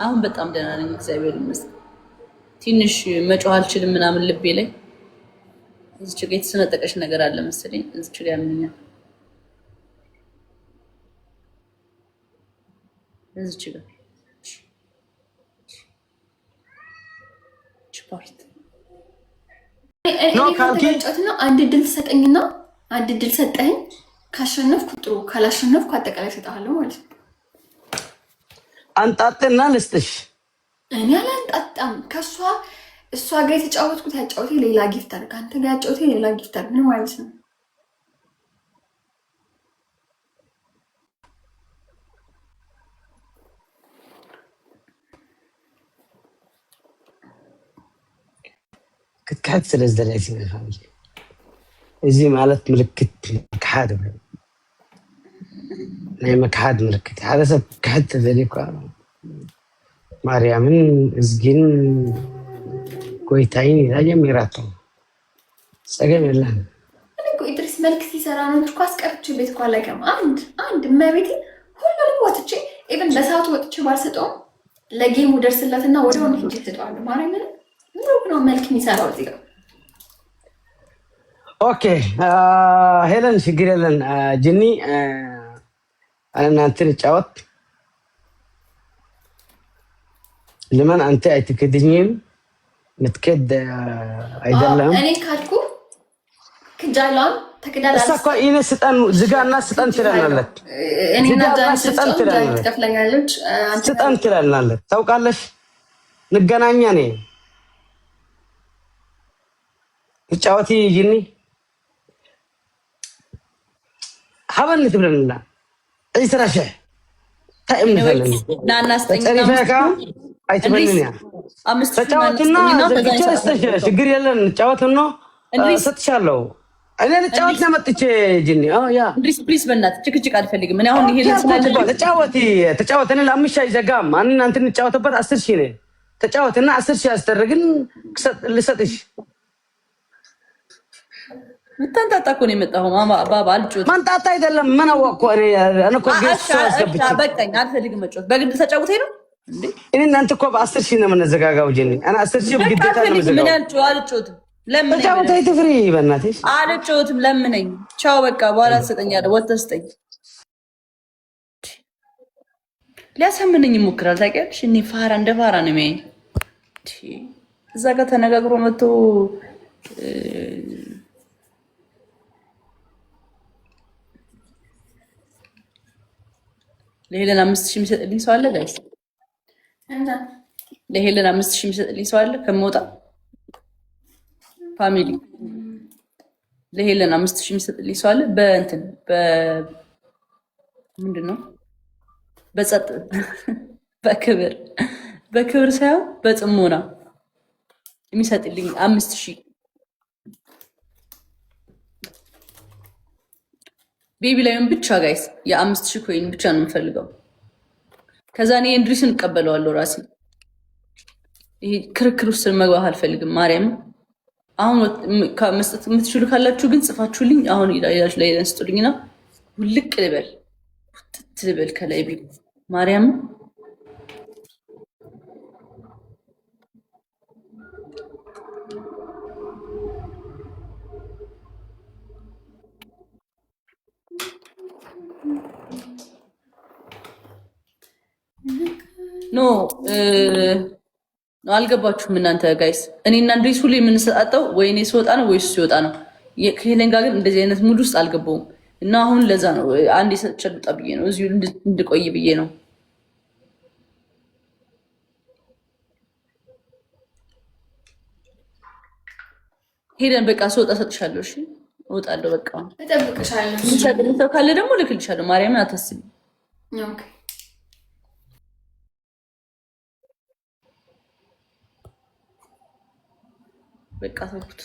አሁን በጣም ደህና ነኝ፣ እግዚአብሔር ይመስገን። ትንሽ መጮህ አልችልም ምናምን ልቤ ላይ እዚች ጋር የተሰነጠቀች ነገር አለ መሰለኝ። እዚች ጋር ያምኛል። እዚች ጋር ፓርት ነው ካልኪ ነው። አንድ ድል ሰጠኝና አንድ ድል ሰጠኝ። ካሸነፍኩ ጥሩ፣ ካላሸነፍኩ አጠቃላይ ሰጣለሁ ማለት ነው። አንጣጥና ልስጥሽ። እኔ አላንጣጣም። እሷ ጋር የተጫወትኩት ያጫወቴ ሌላ ጊፍት አድርግ፣ አንተ ጋር ያጫወቴ ሌላ ጊፍት አድርግ። ምን ማለት ነው? ክትካት ስለዘለይት ነው። እዚህ ማለት ምልክት ክሓድ ናይ መክሓድ ምልክት ሓደ ሰብ ክሕድ ተዘሊኳ ማርያምን እዝጊን ጎይታይን ኢላ ጀሚራቶ ፀገም የለን። ኢድሪስ መልክ ሲሰራ ነው እንጂ እኮ አስቀርቼ ቤት እኮ አላውቅም። አንድ መቤቴ ሁሉንም ወጥቼ ኢቭን በሰዓቱ ወጥቼ ባልሰጠውም ለጌሙ ደርስለትና ወዲያውኑ ሂጅ ትሰጠዋለሁ። ማርያምን ነው መልክ የሚሰራው እዚህ ጋር። ኦኬ ሄለን ችግር የለን። ጅኒ እናንተ ልጫወት ለምን አንተ አይትከድኝም? ምትከድ አይደለም። እኔ ካልኩ ክጃላን ተከዳላስ እሷ እኮ ኢነ ስጠን ዝጋና ስጠን ትለናለች። እኔና ዳን ስጠን ትከፍለኛለች። ስጠን ትለናለች። ታውቃለሽ ንገናኛ ነኝ ልጫወቲ ጅኒ ሀበን ትብለንና እይ ስራሽ ታይም ነፈለን ናናስተኛ አይትበልኛ ተጫወትና ዘግቼ ችግር የለን እንጫወትና ሰጥቻለሁ። እኔ ልጫወት ነው መጥቼ ጅኒ ያ እንድሪስ ፕሊዝ በእናትህ ጭቅጭቅ አልፈልግም። እኔ አሁን ይሄ ተጫወት እኔ ለአምስት ሺህ አይዘጋም። ማንን አንተ እንጫወትበት 10 ሺህ ነው። ተጫወትና 10 ሺህ አስደረግን ልሰጥሽ። ምታንጣጣ እኮ ነው የመጣው ባባ አልጮት ማንጣጣ አይደለም። ምን አወቅኩ እኔ እኮ ጌስ አስገብቼ በቃኝ። አልፈልግም መጮት በግድ ተጫውተኝ ነው እንዴ? እኔ እናንተ እኮ በ10 ሺህ ነው የምንዘጋጋው ጅኒ። እኔ 10 ሺህ በግዴታ ነው የምንዘጋጋው። ምን ያልጮህ አልጮትም። ለምን ተጫውተኝ ትፍሪ በእናትሽ አልጮትም። ለምነኝ ቻው በቃ በኋላ ትሰጠኛለህ። ወጥተህ ስጠኝ። ሊያሳምነኝ ይሞክራል። ታውቂያለሽ እኔ ፋራ እንደ ፋራ ነው የሚያየኝ። እዛ ጋር ተነጋግሮ መጥቶ ለሄለን 5000 የሚሰጥልኝ ሰው አለ ጋይስ? ለሄለን 5000 የሚሰጥልኝ ሰው አለ? ከመውጣ ፋሚሊ ለሄለን 5000 የሚሰጥልኝ ሰው አለ? በእንትን ምንድን ነው በጸጥ በክብር ሳይሆን በጽሞና የሚሰጥልኝ 5000 ቤቢ ላይም ብቻ ጋይስ የ5000 ኮይን ብቻ ነው የምፈልገው። ከዛ እኔ እንድሪስን እቀበለዋለሁ ራሴ። ይሄ ክርክር ውስጥ መግባት አልፈልግም። ማርያም አሁን መስጠት የምትችሉ ካላችሁ ግን ጽፋችሁልኝ አሁን ይላችሁ ላይ ስጡልኝና ውልቅ ልበል ከላይ ቤት ማርያም ኖ አልገባችሁም እናንተ ጋይስ። እኔና እንድሪስ ሁሌ የምንሰጣጠው ወይ እኔ ስወጣ ነው ወይስ ሲወጣ ነው። ከሄለን ጋር ግን እንደዚህ አይነት ሙድ ውስጥ አልገባውም እና አሁን ለዛ ነው አንድ የሰጥቼ ልውጣ ብዬ ነው እዚሁ እንድቆይ ብዬ ነው። ሄለን በቃ ስወጣ ሰጥሻለሁ። እሺ እወጣለሁ። በቃ እጠብቅሻለሁ። ሰው ካለ ደግሞ ልክልሻለሁ። ማርያምን አታስቢ። በቃ ተውኩት።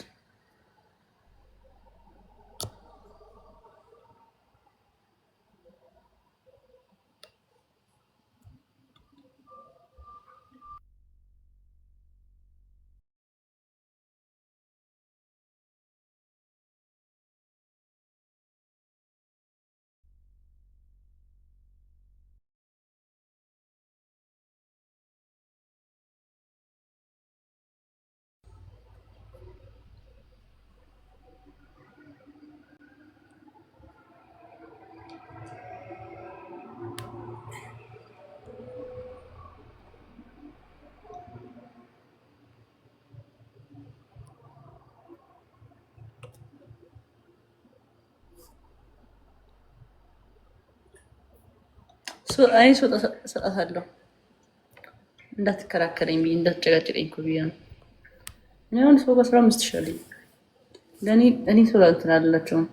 አይ ሰጣታለሁ እንዳትከራከረኝ ብዬ እንዳትጨቃጨቀኝ እኮ ብዬ ነው። እኔ አሁን ሰው በ15 ሺህ አለኝ ለእኔ እኔ ሰው እንትን አላቸውም።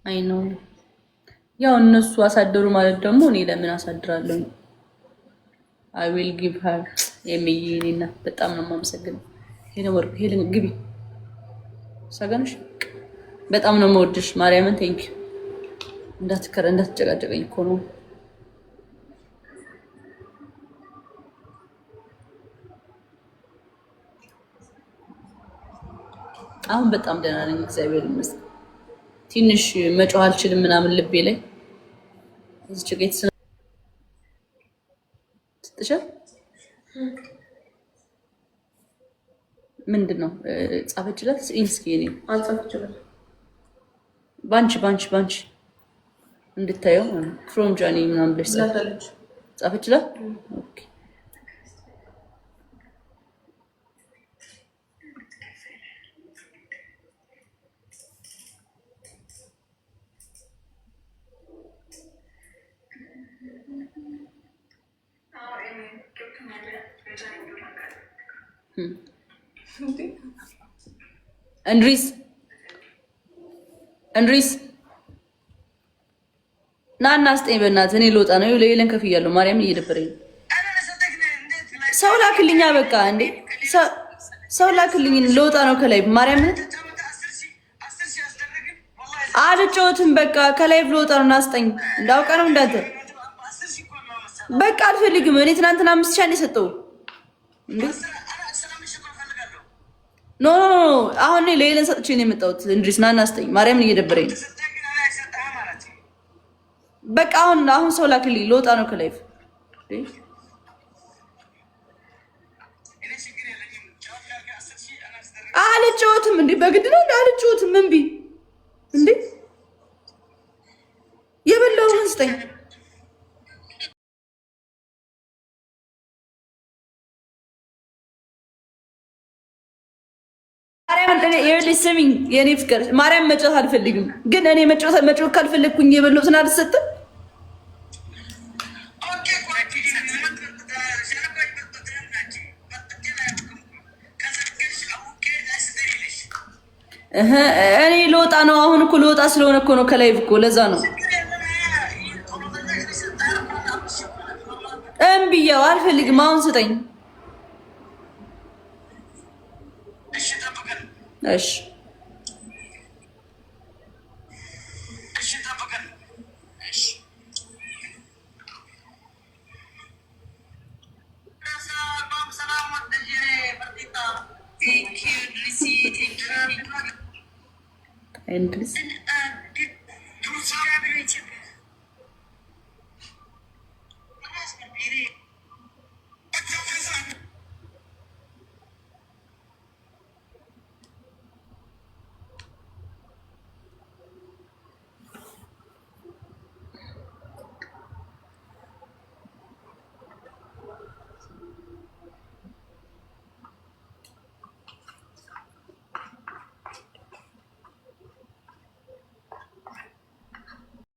አይ ነው ያው እነሱ አሳደሩ ማለት ደግሞ እኔ ለምን አሳድራለሁ? I will give her የሚይኔና በጣም ነው የማመሰግነው። ሄለን ግቢ ሰገንሽ በጣም ነው የምወድሽ ማርያምን ቴንክ ዩ። እንዳትጨቃጨቀኝ እኮ ነው። አሁን በጣም ደህና ነኝ እግዚአብሔር ይመስገን። ትንሽ መጮህ አልችልም ምናምን ልቤ ላይ እዚህ ጭቄት ስትሸ ምንድነው ጻፈችላት ኢንስኪ እኔ አልጻፈችላት ባንቺ እንድታየው ፍሮም ጃኒ ምናምን ብለሽ ጻፈችላት። ኦኬ እንድሪስ ናና አስጠኝ በእናትህ እኔ ልወጣ ነው። ለየለን ከፍያለሁ ማርያምን እየደበረኝ ነው። ሰው ላክልኛ በቃ እንዴ ሰው ላክልኝ ልወጣ ነው ከላይ ማርያምን አልጮትም በቃ ከላይ ልወጣ ነው። ናስጠኝ እንዳውቃ ነው እንዳንተ በቃ አልፈልግም። እኔ ትናንትና 5,000 ነው የሰጠው እንዴ ኖ አሁን እኔ ለየለን ሰጥቼ ነው የመጣሁት። እንድሪስ ናና አስጠኝ ማርያምን እየደበረኝ ነው። በቃ አሁን ሰው ላክልኝ ልወጣ ነው ከላይፍ አልጫወትም እንዴ በግድ ነው አልጫወትም እምቢ እንዴ የበላውን ስጠኝ ማርያም እኔ ይኸውልሽ ስሚኝ የኔ ፍቅር ማርያም መጫወት አልፈልግም ግን እኔ መጫወት ካልፈለግኩኝ የበላሁትን አልሰጥም። እኔ ልወጣ ነው አሁን እኮ ልወጣ ስለሆነ እኮ ነው ከላይ እኮ ለዛ ነው እምቢያው አልፈልግም። አሁን ስጠኝ እሺ እንድሪስ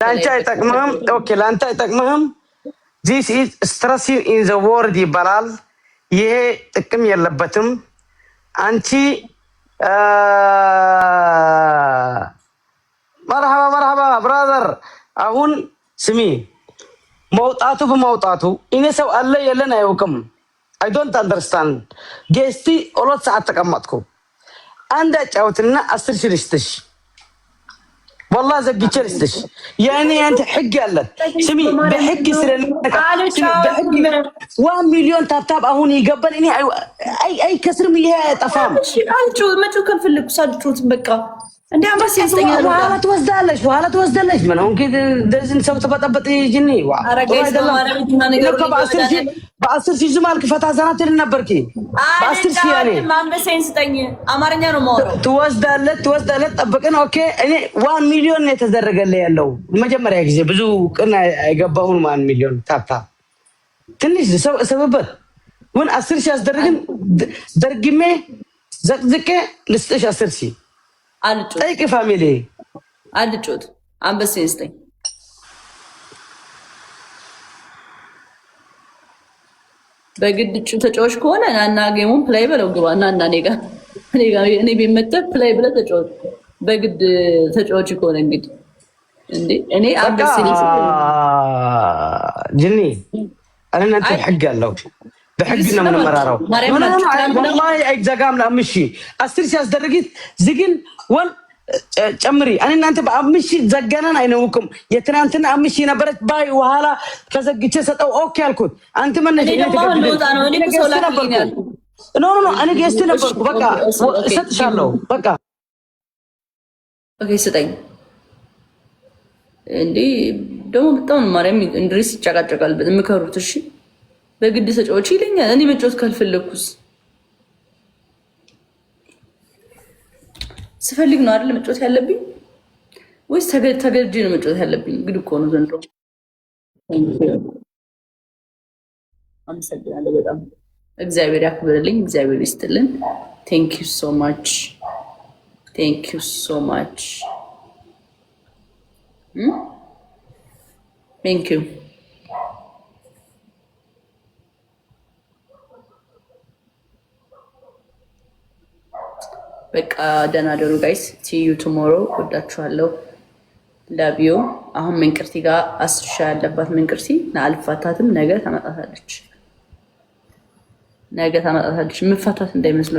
ላንቺ አይጠቅምህም። ኦኬ ላንተ አይጠቅምህም። ዚስ ኢዝ ስትረስ ኢን ዘ ወርድ ይባላል። ይሄ ጥቅም የለበትም። አንቺ መርሐባ ብራዘር። አሁን ስሚ መውጣቱ በመውጣቱ እኔ ሰው አለ የለን አያውቅም። አይ ዶንት አንደርስታንድ ጌስቲ 2 ሰዓት ተቀመጥኩ። አንድ አጫውትና 10 ሺህ ልስጥሽ والله زبيتش لستش يعني انت حق قالت سمي بحق سرنا بحق 1 مليون تاب هون يقبل اني اي كسر ميها طفام ما تشوف كان في الكساد بقى እንዴ አምባሲ ያስተኛ ነው በኋላ ትወስዳለች ምን አሁን እንደዚህ ሰው ተበጠበጥ ይጅኒ አረጋይስ ማረጋይና ነገር በ10 ሺህ ዝማልክ ፈታ ሰናት ልነበርኪ በ10 ሺህ ያኔ አምባሲን ስጠኝ አማርኛ ነው ማወራው ትወስዳለች ጠብቀን ኦኬ እኔ 1 ሚሊዮን ነው የተደረገለ ያለው መጀመሪያ ጊዜ ብዙ ቅና አይገባውን 1 ሚሊዮን ታታ ትንሽ ሰበበት ምን 10 ሺህ አስደረግን ደርግሜ ዘቅዝቄ ልስጥሽ 10 ሺህ አልጮ ጠይቂ ፋሚሊ አልጮት አንበሴን ስጠኝ። በግድ እጩ ተጫዋች ከሆነ ናና ጌሙን ፕላይ በለው ግባ ናና እኔ ቤት መተህ ፕላይ ብለህ ተጫወት። በግድ ተጫዋች ከሆነ እንግዲህ እንዴ እኔ አንበሴን ጅኒ እኔ እናንተ ሕግ ያለው بحق إنه من مرارو والله أي زقام لأمشي أصير سياسدرجيت زقن وان أمري أنا أنت بأمشي زقنا أينوكم يتنانتنا أمشي نبرت باي وهلا كذا جيتشت أو أوكي الكود أنت من نجي نو أنا جيستنا بركو بقى ست شالو بقى أوكي ستين عندي دوم بتون مريم إندريس شغال بمكروه تشي በግድ ተጫዋች ይለኛል። እኔ መጫወት ካልፈለኩስ ስፈልግ ነው አይደል መጫወት ያለብኝ ወይስ ተገድጄ ነው መጫወት ያለብኝ? ግድ እኮ ነው ዘንድሮ። አመሰግናለሁ በጣም እግዚአብሔር ያክብርልኝ፣ እግዚአብሔር ይስጥልን። ቴንክ ዩ ሶ ማች ቴንክ ዩ ሶ ማች ቴንክ ዩ በቃ ደህና ደሩ ጋይስ ሲ ዩ ቱሞሮ ወዳችኋለሁ ላቭ ዩ አሁን መንቅርቲ ጋር አስሻ ያለባት መንቅርቲ አልፋታትም ነገ ታመጣታለች የምፋታት እንዳይመስለው